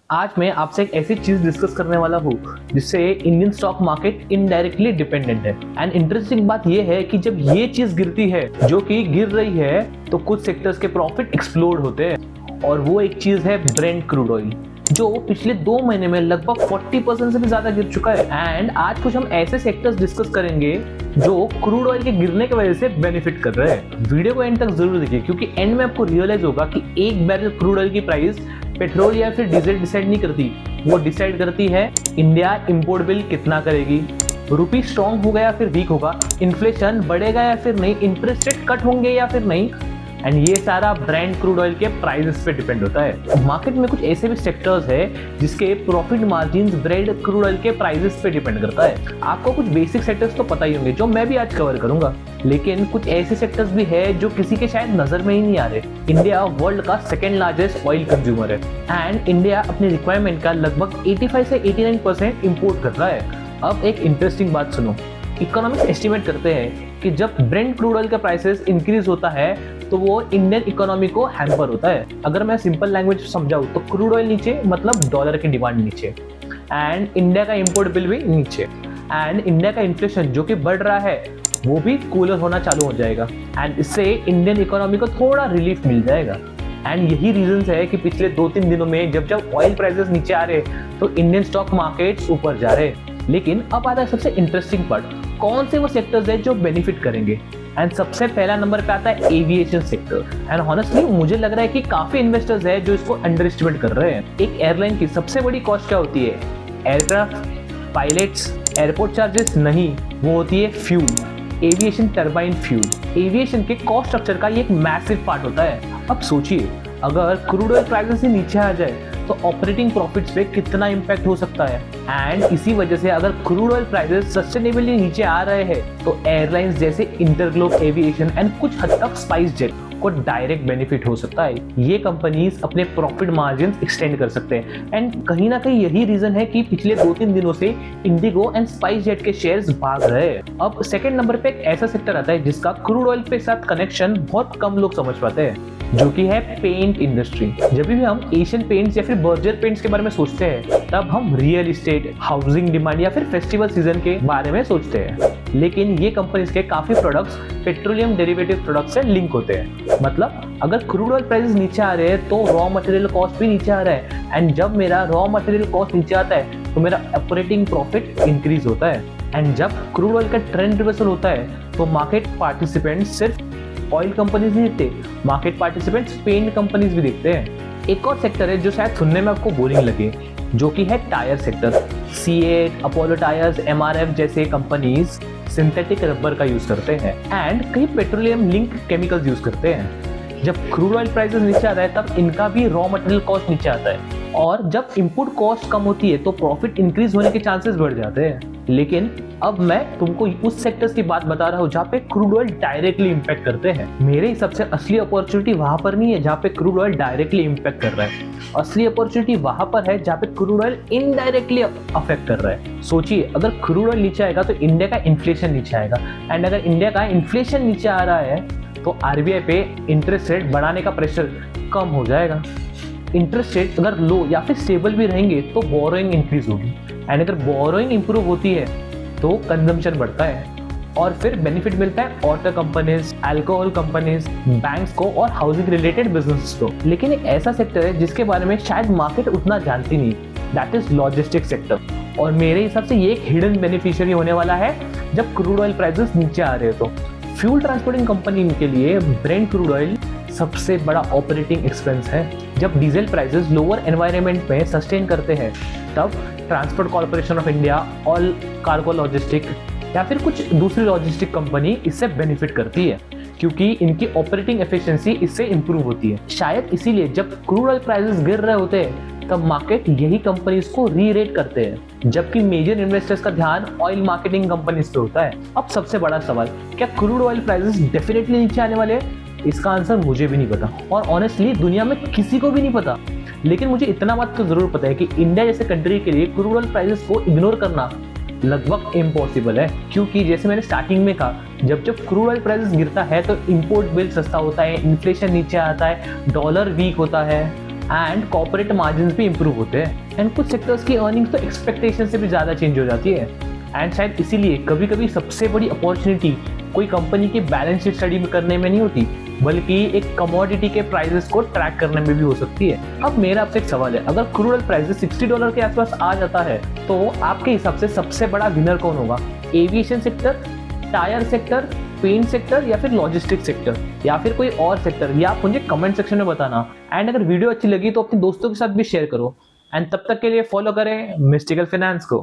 आज मैं आपसे एक ऐसी चीज डिस्कस करने वाला हूँ जिससे Indian stock market indirectly dependent है। एंड इंटरेस्टिंग बात यह है कि जब ये चीज गिरती है, जो कि गिर रही है, तो कुछ सेक्टर्स के प्रॉफिट एक्सप्लोड होते हैं। और वो एक चीज है ब्रेंट क्रूड ऑयल, जो पिछले 2 महीने में लगभग 40% से भी ज्यादा गिर चुका है। एंड आज कुछ हम ऐसे सेक्टर्स डिस्कस करेंगे जो क्रूड ऑयल के गिरने की वजह से बेनिफिट कर रहे हैं। वीडियो को एंड तक जरूर देखिए, क्योंकि एंड में आपको रियलाइज होगा कि एक बैरल क्रूड ऑयल की प्राइस पेट्रोल या फिर डीजल डिसाइड नहीं करती, वो डिसाइड करती है इंडिया इंपोर्ट बिल कितना करेगी, रुपी स्ट्रॉन्ग होगा या फिर वीक होगा, इन्फ्लेशन बढ़ेगा या फिर नहीं, इंटरेस्ट रेट कट होंगे या फिर नहीं। एंड ये सारा ब्रांड क्रूड ऑयल के प्राइसेस पे डिपेंड होता है। मार्केट में कुछ ऐसे भी सेक्टर्स है जिसके profit margins brand crude oil के प्राइसेस पे डिपेंड करता है। आपको कुछ बेसिक सेक्टर्स तो पता ही होंगे जो मैं भी आज कवर करूंगा, लेकिन कुछ ऐसे सेक्टर्स भी है जो किसी के शायद नजर में ही नहीं आ रहे। इंडिया वर्ल्ड का सेकेंड लार्जेस्ट ऑयल कंज्यूमर है एंड इंडिया अपनी रिक्वायरमेंट का लगभग 85 से 89% इंपोर्ट कर रहा है। अब एक इंटरेस्टिंग बात सुनो, इकोनॉमिक्स एस्टिमेट करते हैं कि जब ब्रेंट क्रूड ऑयल का प्राइसेस इंक्रीज होता है तो वो इंडियन इकोनॉमी को हैम्पर होता है। अगर मैं सिंपल लैंग्वेज समझाऊं तो क्रूड ऑयल नीचे मतलब डॉलर की डिमांड नीचे, एंड इंडिया का इंपोर्ट बिल भी नीचे, एंड इंडिया का इन्फ्लेशन जो कि बढ़ रहा है वो भी कूलर होना चालू हो जाएगा। एंड इससे इंडियन इकोनॉमी को थोड़ा रिलीफ मिल जाएगा। एंड यही रीजन है कि पिछले 2-3 दिनों में जब ऑयल प्राइसेस नीचे आ रहे तो इंडियन स्टॉक मार्केट्स ऊपर जा रहे। लेकिन अब आता है सबसे इंटरेस्टिंग पार्ट, कौन से वो सेक्टर्स है जो बेनिफिट करेंगे। एंड सबसे पहला नंबर पे आता है एविएशन सेक्टर। एंड हॉनेस्टली मुझे लग रहा है कि काफी इन्वेस्टर्स है जो इसको अंडर एस्टिमेट कर रहे हैं। एक एयरलाइन की सबसे बड़ी कॉस्ट क्या होती है? एयरक्राफ्ट, पायलट्स, एयरपोर्ट चार्जेस नहीं, वो होती है fuel, aviation turbine fuel. Aviation के कॉस्ट स्ट्रक्चर का ये एक मैसिव पार्ट होता है। अब सोचिए, अगर क्रूड ऑयल प्राइसेस ही नीचे आ जाए तो ऑपरेटिंग प्रॉफिट्स पे कितना इम्पैक्ट हो सकता है। एंड इसी वजह से अगर क्रूड ऑयल प्राइसेस सस्टेनेबली नीचे आ रहे हैं तो एयरलाइंस जैसे इंटरग्लोब एविएशन एंड कुछ हद तक स्पाइस जेट को डायरेक्ट बेनिफिट हो सकता है। ये कंपनीज अपने प्रॉफिट मार्जिन एक्सटेंड कर सकते हैं। एंड कहीं ना कहीं यही रीजन है कि पिछले 2-3 दिनों से इंडिगो एंड स्पाइस जेट के शेयर्स भाग रहे हैं। अब सेकंड नंबर पे एक ऐसा सेक्टर आता है जिसका क्रूड ऑयल के साथ कनेक्शन बहुत कम लोग समझ पाते हैं, जो कि है पेंट इंडस्ट्री। जब भी हम एशियन पेंट्स या फिर बर्जर पेंट्स के बारे में सोचते हैं तब हम रियल एस्टेट, हाउसिंग डिमांड या फिर फेस्टिवल सीजन के बारे में सोचते हैं। लेकिन ये कंपनीज के काफी प्रोडक्ट्स पेट्रोलियम डेरिवेटिव प्रोडक्ट्स से लिंक होते हैं। मतलब अगर क्रूड ऑयल प्राइसेस नीचे आ रहे हैं तो रॉ मटेरियल कॉस्ट भी नीचे आ रहा है। एंड जब मेरा रॉ मटेरियल कॉस्ट नीचे आता है तो मेरा ऑपरेटिंग प्रॉफिट इंक्रीज होता है। एंड जब क्रूड ऑयल का ट्रेंड रिवर्सल होता है तो मार्केट पार्टिसिपेंट्स सिर्फ ऑयल कंपनीज नहीं देखते, मार्केट पार्टिसिपेंट्स पेंट कंपनीज भी देखते हैं। एक और सेक्टर है जो शायद सुनने में आपको बोरिंग लगे, जो कि है tyre sector. CEAT, Apollo tyres, MRF जैसे कंपनीज सिंथेटिक रबर का यूज करते हैं एंड कई पेट्रोलियम लिंक केमिकल्स यूज करते हैं। जब क्रूड ऑयल प्राइसेस नीचे आता है तब इनका भी रॉ मटेरियल कॉस्ट नीचे आता है, और जब इनपुट कॉस्ट कम होती है तो प्रॉफिट इंक्रीज होने के चांसेस बढ़ जाते हैं। लेकिन अब मैं तुमको उस सेक्टर्स की बात बता रहा हूँ जहाँ पे क्रूड ऑयल डायरेक्टली इंपैक्ट करते हैं। मेरे हिसाब से असली अपॉर्चुनिटी वहां पर नहीं है जहाँ पे क्रूड ऑयल डायरेक्टली इंपैक्ट कर रहा है। असली अपॉर्चुनिटी वहां पर है जहाँ पे क्रूड ऑयल इनडायरेक्टली अफेक्ट कर रहा है। सोचिए, अगर क्रूड ऑयल नीचे आएगा तो इंडिया का इन्फ्लेशन नीचे आएगा, एंड अगर इंडिया का इन्फ्लेशन नीचे आ रहा है तो आरबीआई पे इंटरेस्ट रेट बढ़ाने का प्रेशर कम हो जाएगा। इंटरेस्ट रेट अगर लो या फिर स्टेबल भी रहेंगे तो बोरोइंग इंक्रीज होगी, एंड अगर बोरोइंग इंप्रूव होती है तो कंजम्पशन बढ़ता है, और फिर बेनिफिट मिलता है auto companies, alcohol companies, banks को और हाउसिंग रिलेटेड बिजनेस को। लेकिन एक ऐसा सेक्टर है जिसके बारे में शायद मार्केट उतना जानती नहीं, दैट इज लॉजिस्टिक्स सेक्टर। और मेरे हिसाब से ये एक हिडन बेनिफिशियरी होने वाला है जब क्रूड ऑयल प्राइसेस नीचे आ रहे हो। तो फ्यूल ट्रांसपोर्टिंग कंपनी के लिए ब्रेंट क्रूड ऑयल सबसे बड़ा ऑपरेटिंग एक्सपेंस है। जब डीजल प्राइसेस लोअर एनवायरनमेंट में सस्टेन करते हैं तब transport corporation of India, all cargo logistic या फिर कुछ दूसरी लॉजिस्टिक कंपनी इससे बेनिफिट करती है, क्योंकि इनकी ऑपरेटिंग एफिशिएंसी इससे इंप्रूव होती है। शायद इसीलिए जब क्रूड ऑयल प्राइसेस गिर रहे होते हैं तब मार्केट यही कंपनीज को री रेट करते हैं, जबकि मेजर इन्वेस्टर्स का ध्यान ऑयल मार्केटिंग कंपनीज पे होता है। अब सबसे बड़ा सवाल, क्या क्रूड ऑयल प्राइसेस डेफिनेटली नीचे आने वाले हैं? इसका आंसर मुझे भी नहीं पता, और ऑनेस्टली दुनिया में किसी को भी नहीं पता। लेकिन मुझे इतना बात तो जरूर पता है कि इंडिया जैसे कंट्री के लिए क्रूड ऑयल प्राइसेस को इग्नोर करना लगभग इम्पॉसिबल है, क्योंकि जैसे मैंने स्टार्टिंग में कहा, जब क्रूड ऑयल प्राइसेस गिरता है तो इंपोर्ट बिल सस्ता होता है, इन्फ्लेशन नीचे आता है, डॉलर वीक होता है, एंड कॉर्पोरेट मार्जिन भी इंप्रूव होते हैं एंड कुछ सेक्टर्स की अर्निंग्स तो एक्सपेक्टेशन से भी ज़्यादा चेंज हो जाती है एंड शायद इसीलिए कभी कभी सबसे बड़ी अपॉर्चुनिटी कोई कंपनी की बैलेंस शीट स्टडी करने में नहीं होती बल्कि एक कमोडिटी के प्राइसेस को ट्रैक करने में भी हो सकती है। अब मेरा आपसे एक सवाल है, अगर क्रूड ऑयल प्राइसेस $60 के आसपास आ जाता है तो आपके हिसाब से सबसे बड़ा विनर कौन होगा? Aviation sector, tyre sector, paint sector या फिर लॉजिस्टिक सेक्टर या फिर कोई और सेक्टर? ये आप मुझे कमेंट सेक्शन में बताना एंड अगर वीडियो अच्छी लगी तो अपने दोस्तों के साथ भी शेयर करो एंड तब तक के लिए फॉलो करें मिस्टिकल फाइनेंस को।